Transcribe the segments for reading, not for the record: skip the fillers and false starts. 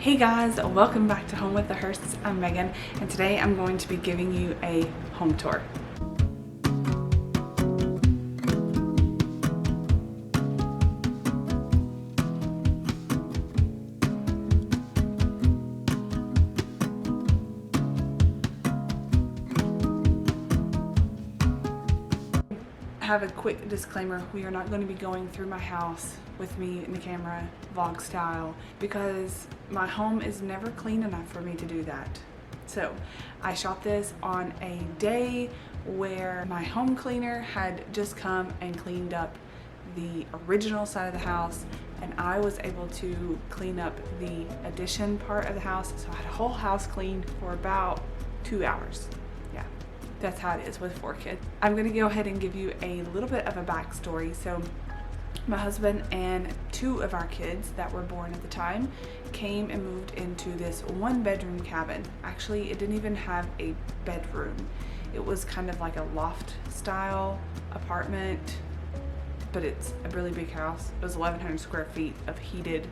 Hey guys, welcome back to Home with the Hursts. I'm Megan, and today I'm going to be giving you a home tour. Have a quick disclaimer. We are not going to be going through my house with me in the camera vlog style because my home is never clean enough for me to do that. So I shot this on a day where my home cleaner had just come and cleaned up the original side of the house, and I was able to clean up the addition part of the house. So I had a whole house cleaned for about 2 hours. That's how it is with 4 kids. I'm gonna go ahead and give you a little bit of a backstory. So my husband and 2 of our kids that were born at the time came and moved into this 1-bedroom cabin. Actually, it didn't even have a bedroom. It was kind of like a loft style apartment, but it's a really big house. It was 1,100 square feet of heated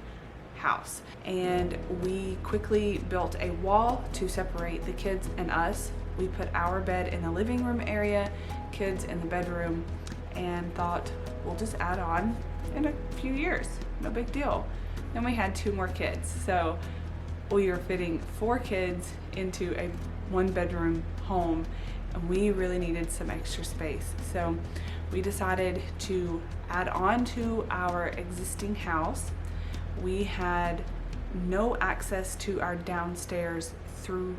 house. And we quickly built a wall to separate the kids and us. We put our bed in the living room area, kids in the bedroom, and thought we'll just add on in a few years. No big deal. Then we had 2 more kids. So we were fitting 4 kids into a 1-bedroom home, and we really needed some extra space. So we decided to add on to our existing house. We had no access to our downstairs through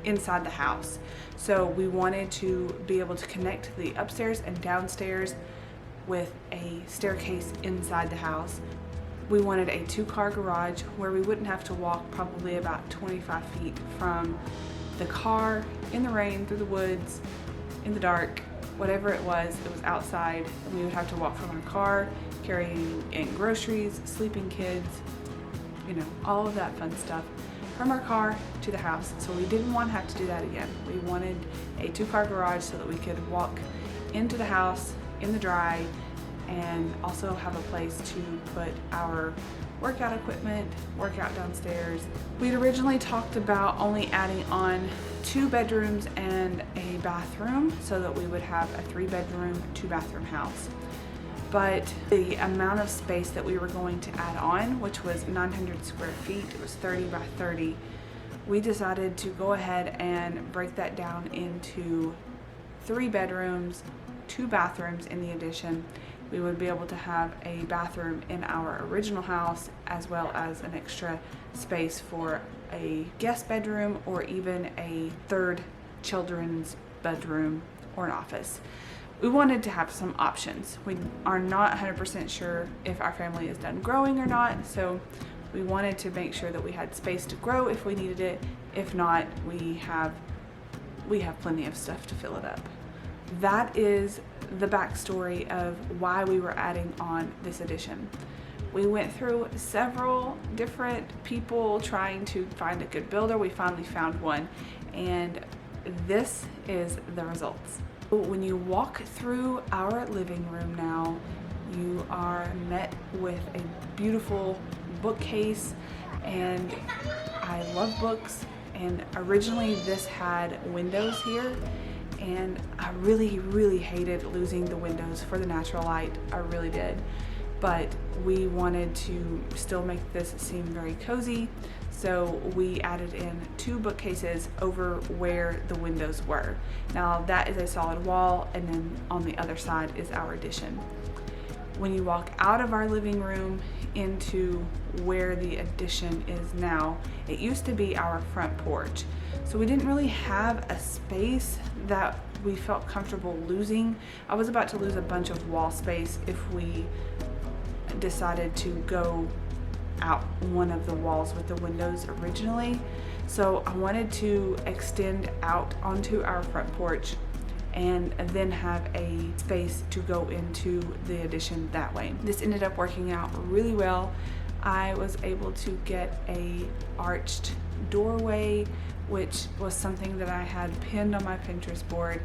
inside the house. So we wanted to be able to connect the upstairs and downstairs with a staircase inside the house. We wanted a 2-car garage where we wouldn't have to walk probably about 25 feet from the car, in the rain, through the woods, in the dark, whatever it was outside, and we would have to walk from our car, carrying in groceries, sleeping kids, you know, all of that fun stuff, from our car to the house. So we didn't want to have to do that again. We wanted a 2-car garage so that we could walk into the house in the dry and also have a place to put our workout equipment, workout downstairs. We'd originally talked about only adding on 2 bedrooms and a bathroom so that we would have a 3-bedroom, 2-bathroom house. But the amount of space that we were going to add on, which was 900 square feet, it was 30 by 30, we decided to go ahead and break that down into 3 bedrooms, 2 bathrooms in the addition. We would be able to have a bathroom in our original house, as well as an extra space for a guest bedroom or even a 3rd children's bedroom or an office. We wanted to have some options. We are not 100% sure if our family is done growing or not, so we wanted to make sure that we had space to grow if we needed it. If not, we have plenty of stuff to fill it up. That is the backstory of why we were adding on this addition. We went through several different people trying to find a good builder. We finally found one, and this is the results. When you walk through our living room now, you are met with a beautiful bookcase, and I love books, and originally this had windows here, and I really hated losing the windows for the natural light. I really did. But we wanted to still make this seem very cozy, so we added in 2 bookcases over where the windows were. Now that is a solid wall, and then on the other side is our addition. When you walk out of our living room into where the addition is now, it used to be our front porch. So we didn't really have a space that we felt comfortable losing. I was about to lose a bunch of wall space if we decided to go out one of the walls with the windows originally. So I wanted to extend out onto our front porch and then have a space to go into the addition that way. This ended up working out really well. I was able to get a arched doorway, which was something that I had pinned on my Pinterest board,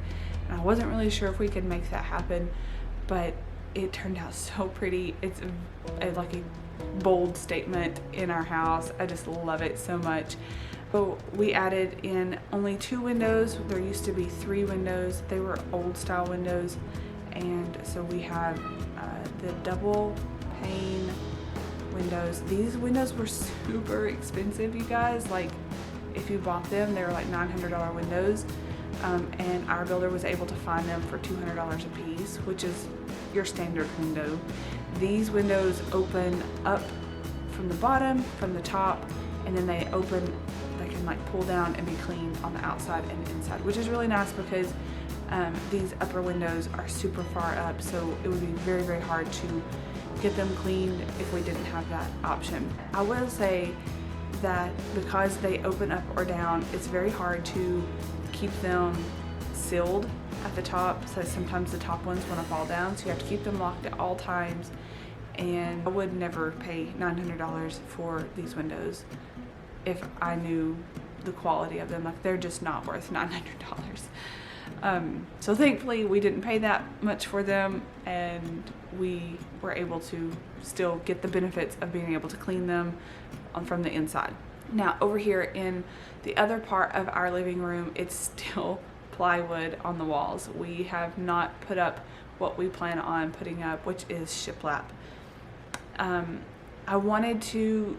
and I wasn't really sure if we could make that happen, but it turned out so pretty. It's like a bold statement in our house. I just love it so much. So we added in only 2 windows. There used to be 3 windows. They were old style windows. And so we have the double pane windows. These windows were super expensive, you guys. Like, if you bought them, they were like $900 windows. And our builder was able to find them for $200 a piece, which is your standard window. These windows open up from the bottom, from the top, and then they can like pull down and be cleaned on the outside and inside, which is really nice because these upper windows are super far up, so it would be very, very hard to get them cleaned if we didn't have that option. I will say that because they open up or down, it's very hard to keep them sealed at the top, so sometimes the top ones want to fall down, so you have to keep them locked at all times. And I would never pay $900 for these windows if I knew the quality of them. Like, they're just not worth $900. So thankfully we didn't pay that much for them, and we were able to still get the benefits of being able to clean them from the inside. Now over here in the other part of our living room, it's still plywood on the walls. We have not put up what we plan on putting up, which is shiplap. I wanted to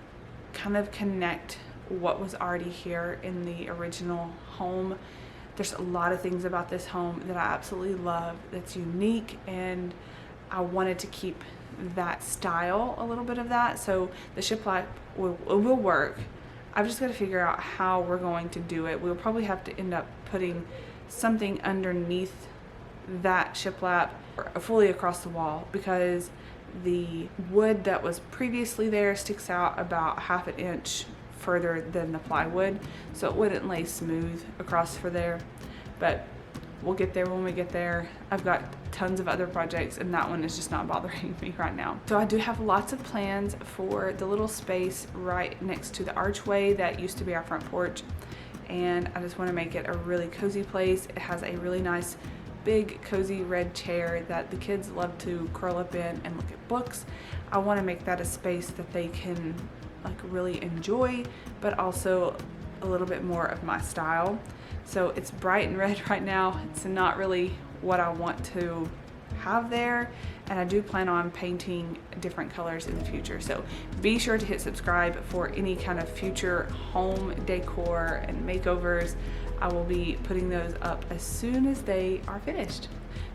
kind of connect what was already here in the original home. There's a lot of things about this home that I absolutely love, that's unique, and I wanted to keep that style, a little bit of that. So the shiplap will work. I've just got to figure out how we're going to do it. We'll probably have to end up putting something underneath that shiplap fully across the wall, because the wood that was previously there sticks out about ½ an inch further than the plywood, so it wouldn't lay smooth across for there. But we'll get there when we get there. I've got tons of other projects, and that one is just not bothering me right now. So I do have lots of plans for the little space right next to the archway that used to be our front porch, and I just want to make it a really cozy place. It has a really nice big cozy red chair that the kids love to curl up in and look at books. I want to make that a space that they can like really enjoy, but also a little bit more of my style. So it's bright and red right now. It's not really what I want to have there, and I do plan on painting different colors in the future. So be sure to hit subscribe for any kind of future home decor and makeovers. I will be putting those up as soon as they are finished.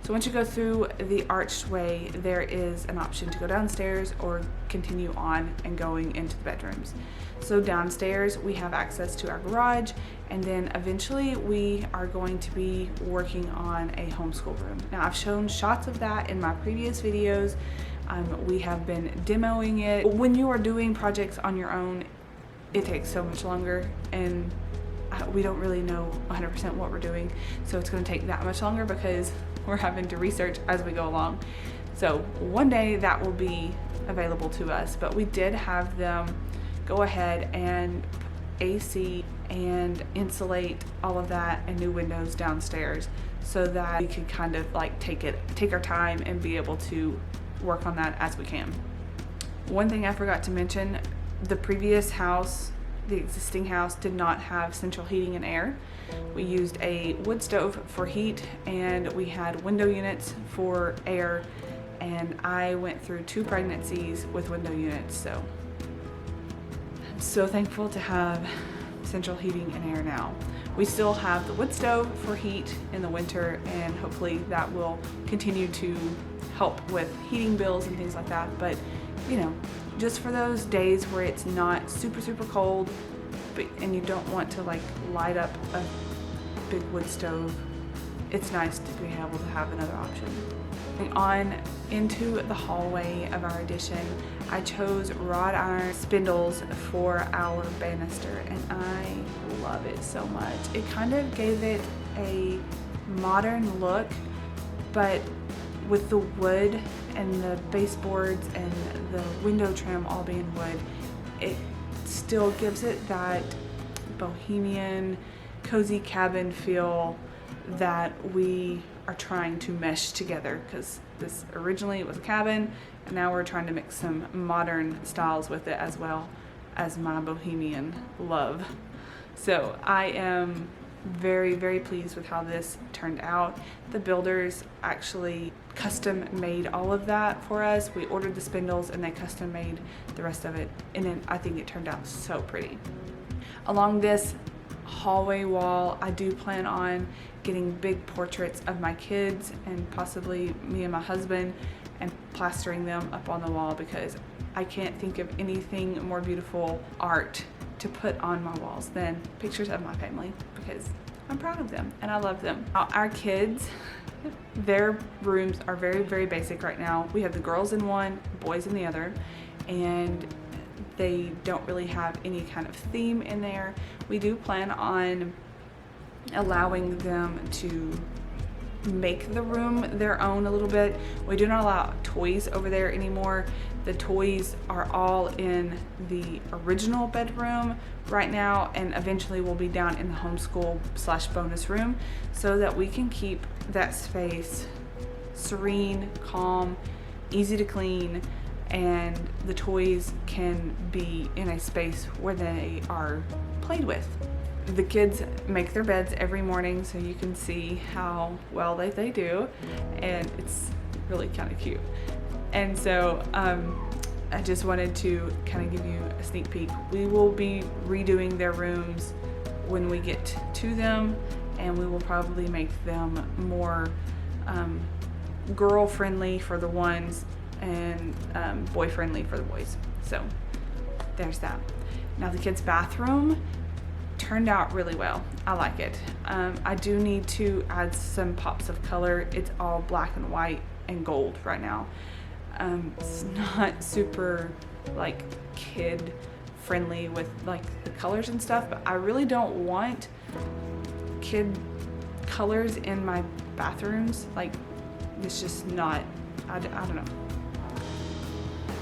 So once you go through the archway, there is an option to go downstairs or continue on and going into the bedrooms. So downstairs we have access to our garage, and then eventually we are going to be working on a homeschool room. Now I've shown shots of that in my previous videos. We have been demoing it. When you are doing projects on your own, it takes so much longer, and we don't really know 100% what we're doing, so it's going to take that much longer because we're having to research as we go along. So one day that will be available to us, but we did have them go ahead and AC and insulate all of that and new windows downstairs, so that we could kind of like take our time and be able to work on that as we can. One thing I forgot to mention, the previous house, the existing house, did not have central heating and air. We used a wood stove for heat, and we had window units for air, and I went through 2 pregnancies with window units, so I'm so thankful to have central heating and air now. We still have the wood stove for heat in the winter, and hopefully that will continue to help with heating bills and things like that. But you know, just for those days where it's not super cold, and you don't want to like light up a big wood stove, it's nice to be able to have another option. On into the hallway of our addition, I chose wrought iron spindles for our banister, and I love it so much. It kind of gave it a modern look, but with the wood and the baseboards and the window trim all being wood, it still gives it that bohemian, cozy cabin feel that we are trying to mesh together, because This originally was a cabin, and now we're trying to mix some modern styles with it as well as my bohemian love. So I am very, very pleased with how this turned out. The builders actually custom made all of that for us. We ordered the spindles and they custom made the rest of it, and then I think it turned out so pretty. Along this hallway wall, I do plan on getting big portraits of my kids and possibly me and my husband and plastering them up on the wall, because I can't think of anything more beautiful art to put on my walls than pictures of my family, because I'm proud of them and I love them. Our kids, their rooms are very, very basic right now. We have the girls in one, boys in the other, and they don't really have any kind of theme in there. We do plan on allowing them to make the room their own a little bit. We do not allow toys over there anymore. The toys are all in the original bedroom right now, and eventually will be down in the homeschool / bonus room, so that we can keep that space serene, calm, easy to clean, and the toys can be in a space where they are played with. The kids make their beds every morning, so you can see how well they do, and it's really kind of cute. And so I just wanted to kind of give you a sneak peek. We will be redoing their rooms when we get to them, and we will probably make them more girl friendly for the ones and boy friendly for the boys. So there's that. Now the kids' bathroom turned out really well. I like it. I do need to add some pops of color. It's all black and white and gold right now. It's not super like kid friendly with like the colors and stuff, but I really don't want kid colors in my bathrooms. Like, it's just not, I don't know.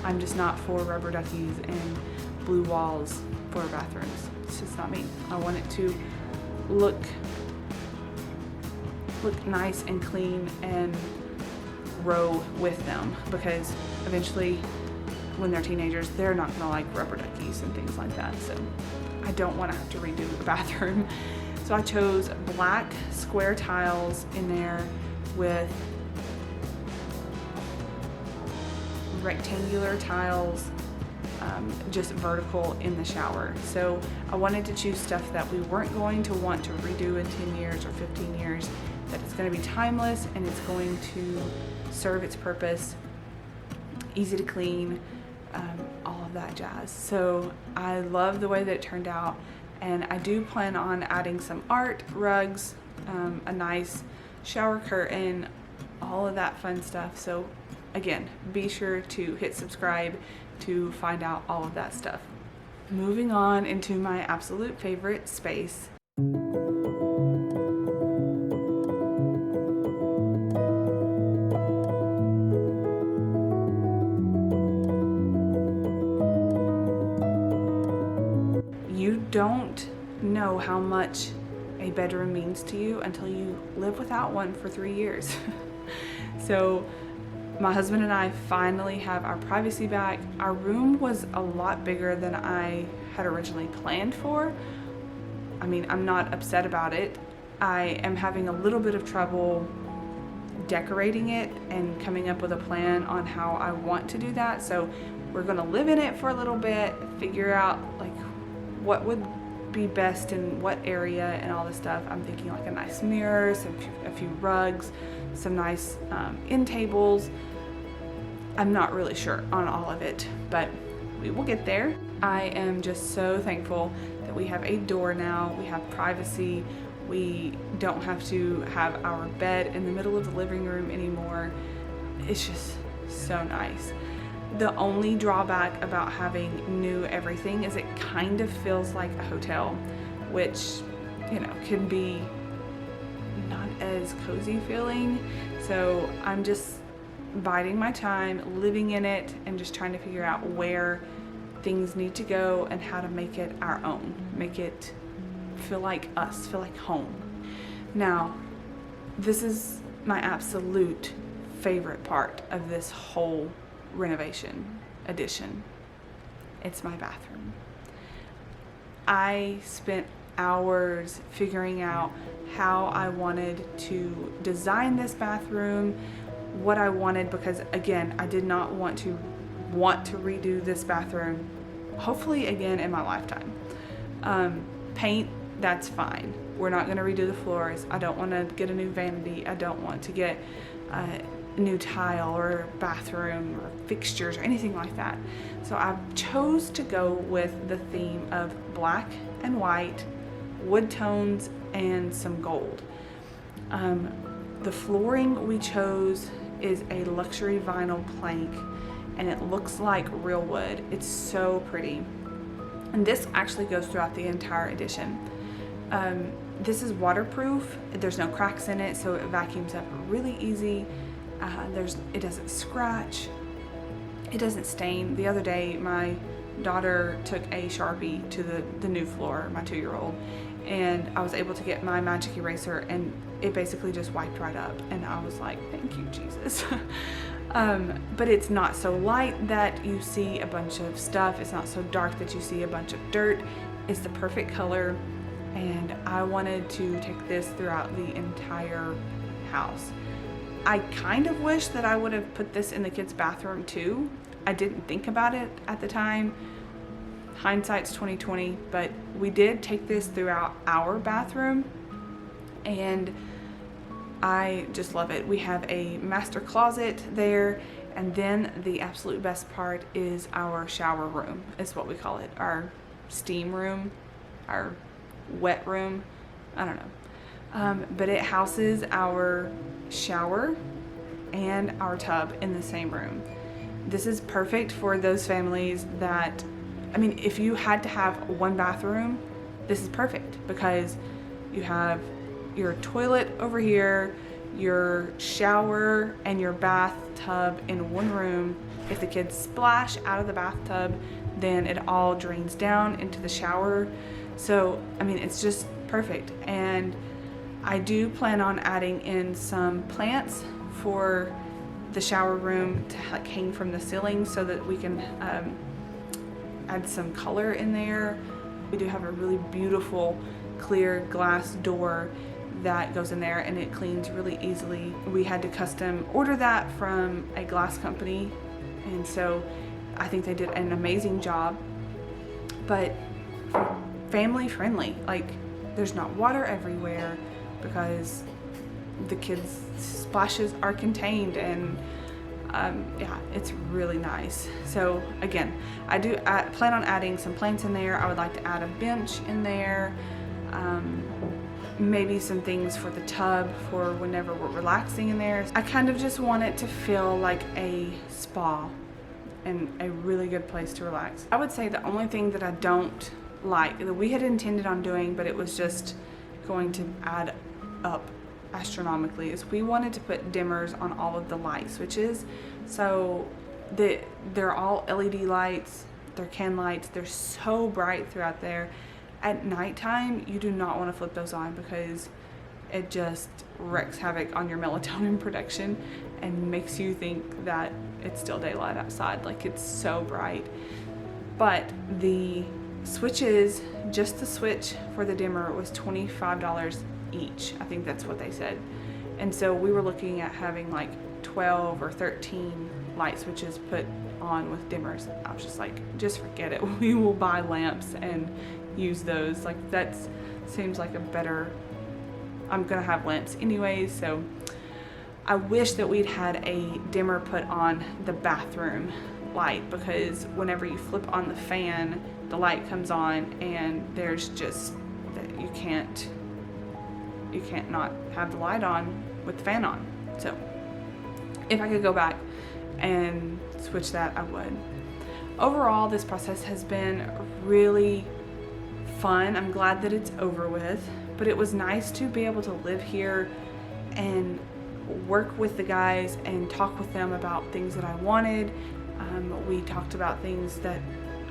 I'm just not for rubber duckies and blue walls for bathrooms. It's just not me. I want it to look nice and clean and grow with them, because eventually when they're teenagers, they're not gonna like rubber duckies and things like that. So I don't want to have to redo the bathroom. So I chose black square tiles in there with rectangular tiles, just vertical in the shower. So I wanted to choose stuff that we weren't going to want to redo in 10 years or 15 years, that it's going to be timeless and it's going to serve its purpose, easy to clean, all of that jazz. So I love the way that it turned out, and I do plan on adding some art, rugs, a nice shower curtain, all of that fun stuff. So again, be sure to hit subscribe to find out all of that stuff. Moving on into my absolute favorite space. You don't know how much a bedroom means to you until you live without one for 3 years. So my husband and I finally have our privacy back. Our room was a lot bigger than I had originally planned for. I mean, I'm not upset about it. I am having a little bit of trouble decorating it and coming up with a plan on how I want to do that. So we're gonna live in it for a little bit, figure out like what would be best in what area and all this stuff. I'm thinking like a nice mirror, a few rugs, some nice end tables. I'm not really sure on all of it, but we will get there. I am just so thankful that we have a door now. We have privacy. We don't have to have our bed in the middle of the living room anymore. It's just so nice. The only drawback about having new everything is it kind of feels like a hotel, which, you know, can be not as cozy feeling. So I'm just biding my time, living in it, and just trying to figure out where things need to go and how to make it our own, make it feel like us, feel like home. Now, this is my absolute favorite part of this whole renovation addition. It's my bathroom. I spent hours figuring out how I wanted to design this bathroom, what I wanted, because again, I did not want to redo this bathroom, hopefully again in my lifetime. Paint, that's fine. We're not going to redo the floors. I don't want to get a new vanity. I don't want to get a new tile or bathroom or fixtures or anything like that. So I chose to go with the theme of black and white, wood tones, and some gold. The flooring we chose is a luxury vinyl plank, and it looks like real wood. It's so pretty. And this actually goes throughout the entire addition. This is waterproof. There's no cracks in it, so it vacuums up really easy. It doesn't scratch. It doesn't stain. The other day, my daughter took a Sharpie to the new floor, my 2-year-old, and I was able to get my magic eraser, and it basically just wiped right up. And I was like, thank you, Jesus. But it's not so light that you see a bunch of stuff. It's not so dark that you see a bunch of dirt. It's the perfect color, and I wanted to take this throughout the entire house. I kind of wish that I would have put this in the kids' bathroom too. I didn't think about it at the time. Hindsight's 2020, but we did take this throughout our bathroom, and I just love it. We have a master closet there, and then the absolute best part is our shower room, is what we call it. Our steam room, our wet room, I don't know. But it houses our shower and our tub in the same room. This is perfect for those families that, I mean, if you had to have one bathroom, this is perfect, because you have your toilet over here, your shower and your bathtub in one room. If the kids splash out of the bathtub, then it all drains down into the shower. So, I mean, it's just perfect. And I do plan on adding in some plants for the shower room to like hang from the ceiling so that we can add some color in there. We do have a really beautiful clear glass door that goes in there, and it cleans really easily. We had to custom order that from a glass company, and so I think they did an amazing job. But family friendly, like there's not water everywhere because the kids' splashes are contained, and yeah, it's really nice. So again, I plan on adding some plants in there. I would like to add a bench in there, maybe some things for the tub for whenever we're relaxing in there. I kind of just want it to feel like a spa and a really good place to relax. I would say the only thing that I don't like, that we had intended on doing, but it was just going to add up astronomically, is we wanted to put dimmers on all of the light switches. So they're all LED lights, they're can lights, they're so bright throughout there. At nighttime, you do not want to flip those on because it just wreaks havoc on your melatonin production and makes you think that it's still daylight outside. Like, it's so bright. But the switches, just the switch for the dimmer was $25 each. I think that's what they said. And so we were looking at having like 12 or 13 light switches put on with dimmers. I was just like, just forget it. We will buy lamps and use those. Like, that seems like a better, I'm gonna have lamps anyways. So I wish that we'd had a dimmer put on the bathroom light, because whenever you flip on the fan, the light comes on, and there's just, you can't not have the light on with the fan on. So if I could go back and switch that, I would. Overall, this process has been really fun. I'm glad that it's over with, but it was nice to be able to live here and work with the guys and talk with them about things that I wanted. We talked about things that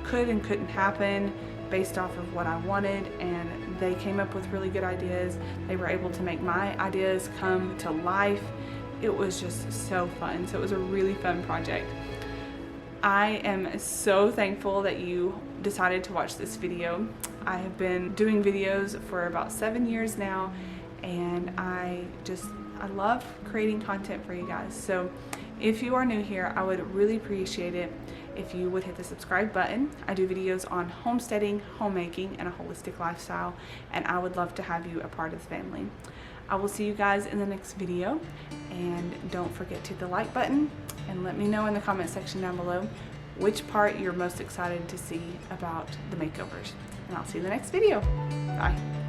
could and couldn't happen based off of what I wanted, and they came up with really good ideas. They were able to make my ideas come to life, it was just so fun. So it was a really fun project. I am so thankful that you decided to watch this video. I have been doing videos for about 7 years now, and I love creating content for you guys. So if you are new here, I would really appreciate it if you would hit the subscribe button. I do videos on homesteading, homemaking, and a holistic lifestyle, and I would love to have you a part of the family. I will see you guys in the next video, and don't forget to hit the like button and let me know in the comment section down below which part you're most excited to see about the makeovers. And I'll see you in the next video. Bye.